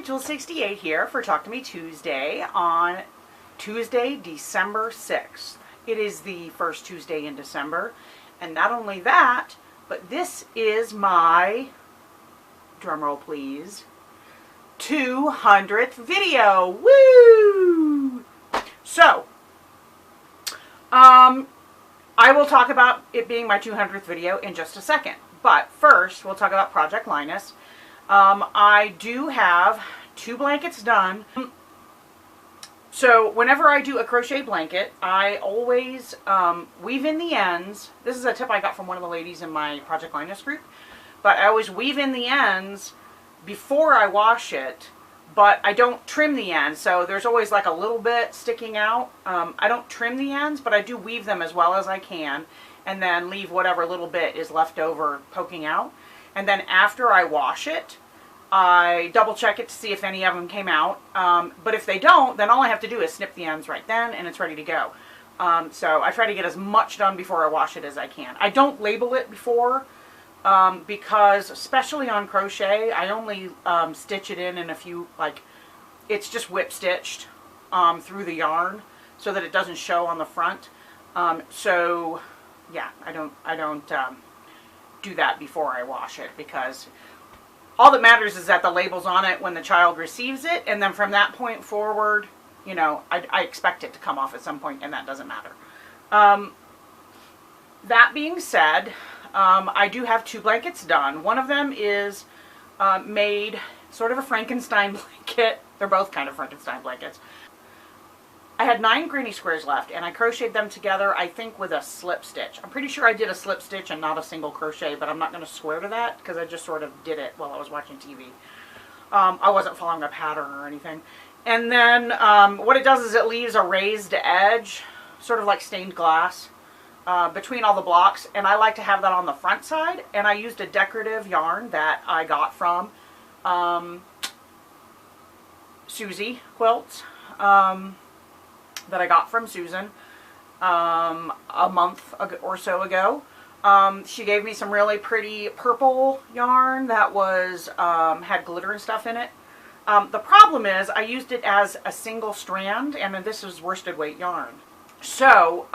Jewells68 here for Talk to Me Tuesday on Tuesday, December 6th. It is the first Tuesday in December, and not only that, but this is my, drumroll please, 200th video. Woo! So, I will talk about it being my 200th video in just a second, but first we'll talk about Project Linus. I do have 2 blankets done. So whenever I do a crochet blanket, I always weave in the ends. This is a tip I got from one of the ladies in my Project Linus group. But I always weave in the ends before I wash it, but I don't trim the ends. So there's always like a little bit sticking out. I don't trim the ends, but I do weave them as well as I can, and then leave whatever little bit is left over poking out. And then after I wash it, I double check it to see if any of them came out. But if they don't, then all I have to do is snip the ends right then and it's ready to go. So I try to get as much done before I wash it as I can. I don't label it before because, especially on crochet, I only stitch it in a few, like, it's just whip stitched through the yarn so that it doesn't show on the front. So yeah, I don't do that before I wash it, because all that matters is that the label's on it when the child receives it, and then from that point forward, you know, I expect it to come off at some point, and that doesn't matter. That being said, I do have 2 blankets done. One of them is made sort of a Frankenstein blanket. They're both kind of Frankenstein blankets. I had 9 granny squares left, and I crocheted them together, I think, with a slip stitch. I'm pretty sure I did a slip stitch and not a single crochet, but I'm not going to swear to that because I just sort of did it while I was watching TV. I wasn't following a pattern or anything. And then what it does is it leaves a raised edge, sort of like stained glass, between all the blocks, and I like to have that on the front side. And I used a decorative yarn that I got from Susie Quilts. That I got from Susan a month or so ago. She gave me some really pretty purple yarn that was had glitter and stuff in it. The problem is I used it as a single strand, and this is worsted weight yarn. So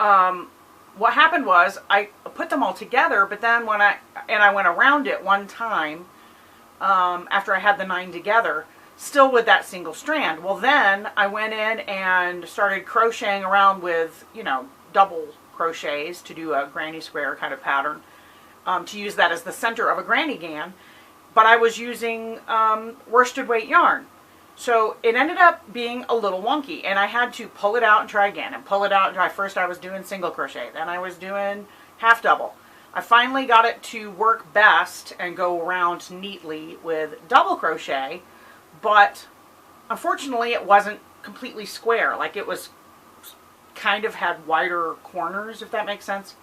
what happened was I put them all together, but then when I went around it one time after I had the 9 together, still with that single strand. Well, then I went in and started crocheting around with, you know, double crochets to do a granny square kind of pattern, to use that as the center of a granny gan. But I was using worsted weight yarn. So it ended up being a little wonky, and I had to pull it out and try again, and pull it out and try. First I was doing single crochet, then I was doing half double. I finally got it to work best and go around neatly with double crochet. But unfortunately it wasn't completely square. Like, it was kind of had wider corners, if that makes sense.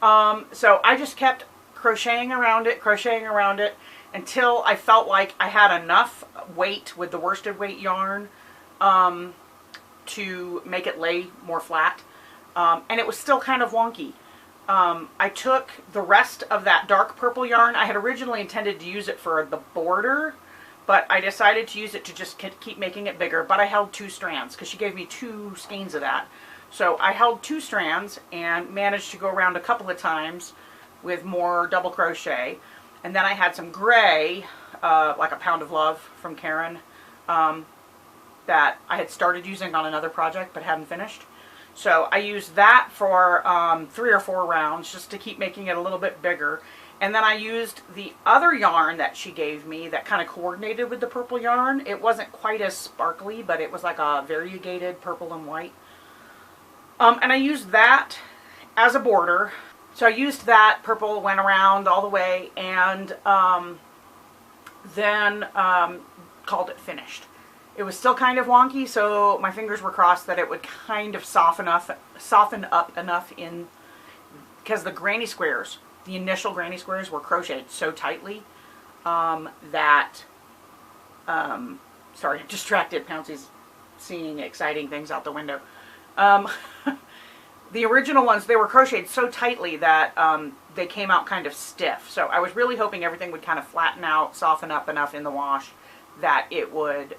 So I just kept crocheting around it until I felt like I had enough weight with the worsted weight yarn to make it lay more flat. And it was still kind of wonky. I took the rest of that dark purple yarn. I had originally intended to use it for the border, but I decided to use it to just keep making it bigger. But I held 2 strands because she gave me 2 skeins of that. So I held 2 strands and managed to go around a couple of times with more double crochet. And then I had some gray, like a Pound of Love from Karen, that I had started using on another project but hadn't finished. So I used that for 3 or 4 rounds just to keep making it a little bit bigger. And then I used the other yarn that she gave me that kind of coordinated with the purple yarn. It wasn't quite as sparkly, but it was like a variegated purple and white. And I used that as a border. So I used that purple, went around all the way, and then called it finished. It was still kind of wonky, so my fingers were crossed that it would kind of soften up enough in, because the granny squares, the initial granny squares, were crocheted so tightly that, sorry, I'm distracted. Pouncey's seeing exciting things out the window. The original ones, they were crocheted so tightly that they came out kind of stiff. So I was really hoping everything would kind of flatten out, soften up enough in the wash that it would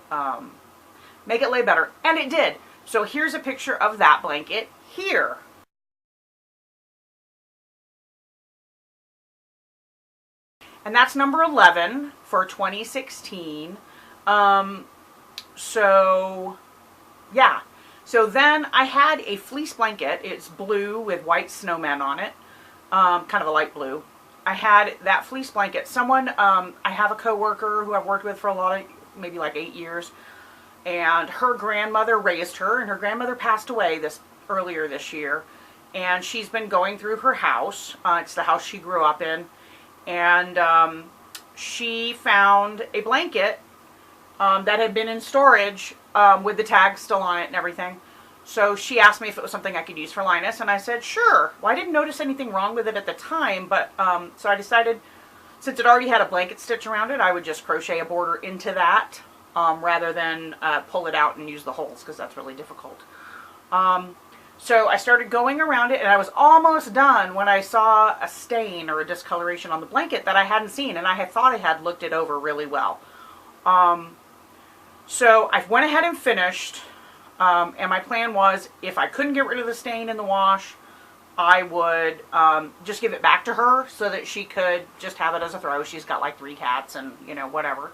make it lay better, and it did. So here's a picture of that blanket here. And that's number 11 for 2016. So yeah. So then I had a fleece blanket. It's blue with white snowmen on it, kind of a light blue. I had that fleece blanket. Someone, I have a coworker who I've worked with for a lot of, maybe like 8 years, and her grandmother raised her, and her grandmother passed away earlier this year, and she's been going through her house. It's the house she grew up in, and she found a blanket that had been in storage with the tag still on it and everything. So she asked me if it was something I could use for Linus, and I said, sure. Well, I didn't notice anything wrong with it at the time, but so I decided, since it already had a blanket stitch around it, I would just crochet a border into that rather than pull it out and use the holes, because that's really difficult. So I started going around it, and I was almost done when I saw a stain or a discoloration on the blanket that I hadn't seen, and I had thought I had looked it over really well. So I went ahead and finished, and my plan was, if I couldn't get rid of the stain in the wash, I would just give it back to her so that she could just have it as a throw. She's got like 3 cats and, you know, whatever.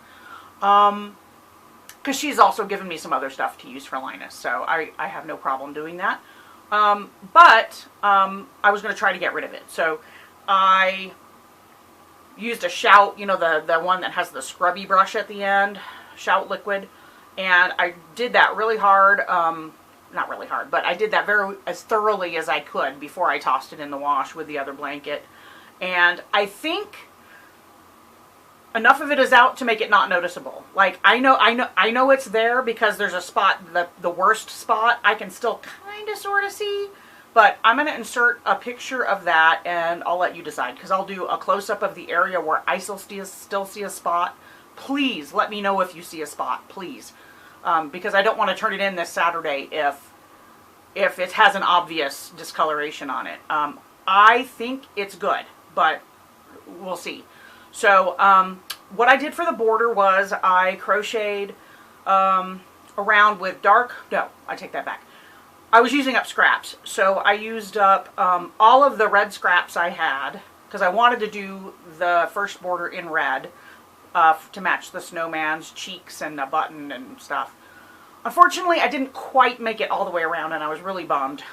Because she's also given me some other stuff to use for Linus, so I have no problem doing that. But I was going to try to get rid of it. So I used a Shout, you know, the one that has the scrubby brush at the end, Shout liquid. And I did that really hard, not really hard, but I did that as thoroughly as I could before I tossed it in the wash with the other blanket. And I think enough of it is out to make it not noticeable. Like, I know it's there because there's a spot, the worst spot, I can still kind of sort of see. But I'm going to insert a picture of that, and I'll let you decide, because I'll do a close-up of the area where I still see a spot. Please let me know if you see a spot, please. Because I don't want to turn it in this Saturday if it has an obvious discoloration on it. I think it's good, but we'll see. So what I did for the border was I crocheted around with I take that back. I was using up scraps. So I used up all of the red scraps I had, because I wanted to do the first border in red. To match the snowman's cheeks and a button and stuff. Unfortunately, I didn't quite make it all the way around, and I was really bummed.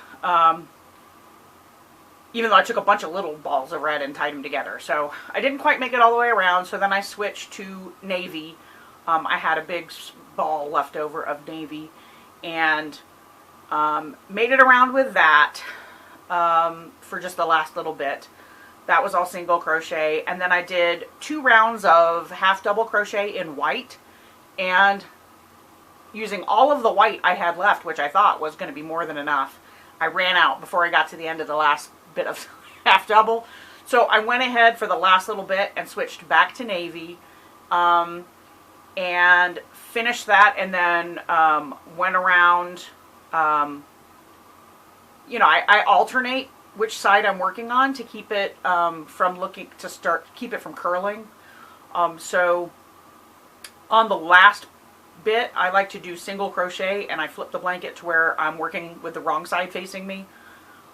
Even though I took a bunch of little balls of red and tied them together. So I didn't quite make it all the way around, so then I switched to navy. I had a big ball left over of navy, and made it around with that for just the last little bit. That was all single crochet, and then I did 2 rounds of half double crochet in white, and using all of the white I had left, which I thought was going to be more than enough, I ran out before I got to the end of the last bit of half double. So I went ahead for the last little bit and switched back to navy, and finished that, and then went around, you know, I alternate which side I'm working on to keep it keep it from curling. So on the last bit, I like to do single crochet, and I flip the blanket to where I'm working with the wrong side facing me.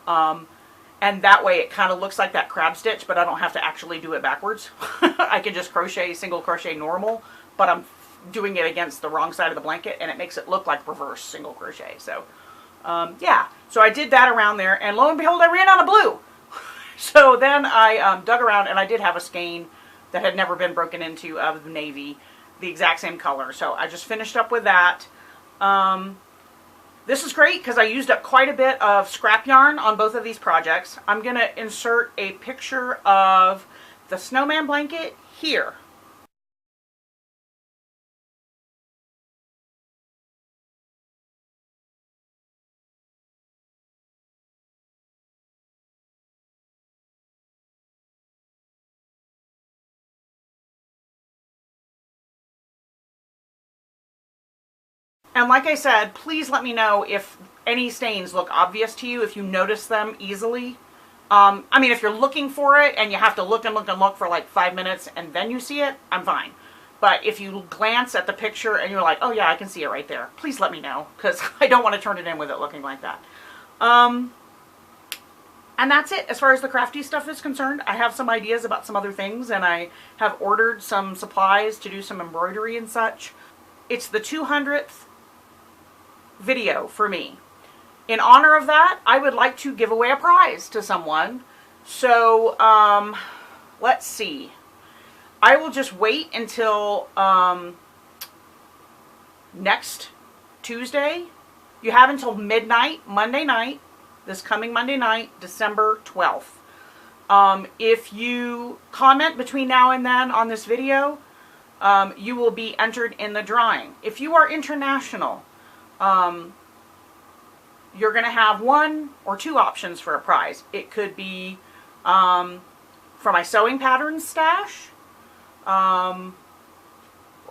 And that way it kind of looks like that crab stitch, but I don't have to actually do it backwards. I can just crochet, single crochet normal, but I'm doing it against the wrong side of the blanket, and it makes it look like reverse single crochet. So yeah, so I did that around there, and lo and behold, I ran out of blue. So then I dug around, and I did have a skein that had never been broken into of navy, the exact same color. So I just finished up with that. This is great because I used up quite a bit of scrap yarn on both of these projects. I'm going to insert a picture of the snowman blanket here. And like I said, please let me know if any stains look obvious to you, if you notice them easily. I mean, if you're looking for it and you have to look and look and look for like 5 minutes and then you see it, I'm fine. But if you glance at the picture and you're like, oh yeah, I can see it right there, please let me know, because I don't want to turn it in with it looking like that. And that's it as far as the crafty stuff is concerned. I have some ideas about some other things, and I have ordered some supplies to do some embroidery and such. It's the 200th video for me. In honor of that, I would like to give away a prize to someone. So, let's see. I will just wait until next Tuesday. You have until midnight, Monday night, this coming Monday night, December 12th. If you comment between now and then on this video, you will be entered in the drawing. If you are international, you're going to have one or two options for a prize. It could be for my sewing patterns stash, or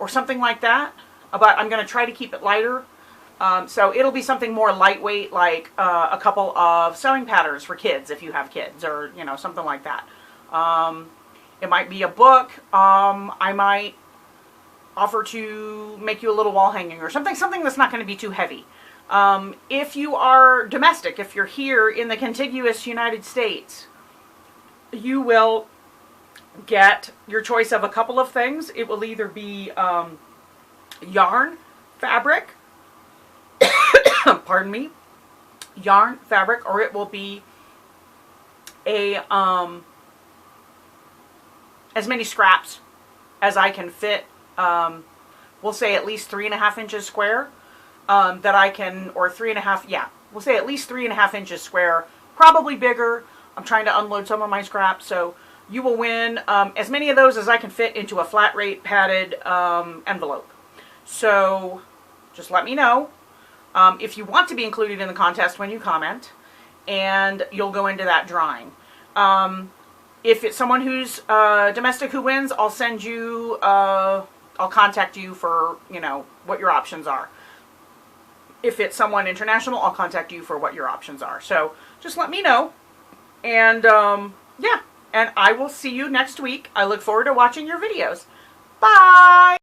something like that. But I'm going to try to keep it lighter. So it'll be something more lightweight, like a couple of sewing patterns for kids if you have kids, or you know, something like that. It might be a book. I might offer to make you a little wall hanging or something that's not going to be too heavy. If you are domestic, if you're here in the contiguous United States, you will get your choice of a couple of things. It will either be yarn, fabric, pardon me, yarn, fabric, or it will be a as many scraps as I can fit. We'll say at least 3.5 inches square, that I can, or 3.5, yeah, we'll say at least 3.5 inches square, probably bigger. I'm trying to unload some of my scraps, so you will win as many of those as I can fit into a flat rate padded envelope. So just let me know if you want to be included in the contest when you comment, and you'll go into that drawing. If it's someone who's domestic who wins, I'll send you, I'll contact you for, you know, what your options are. If it's someone international, I'll contact you for what your options are. So just let me know. And yeah, and I will see you next week. I look forward to watching your videos. Bye!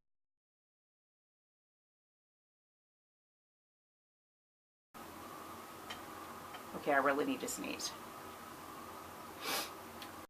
Okay, I really need to sneeze.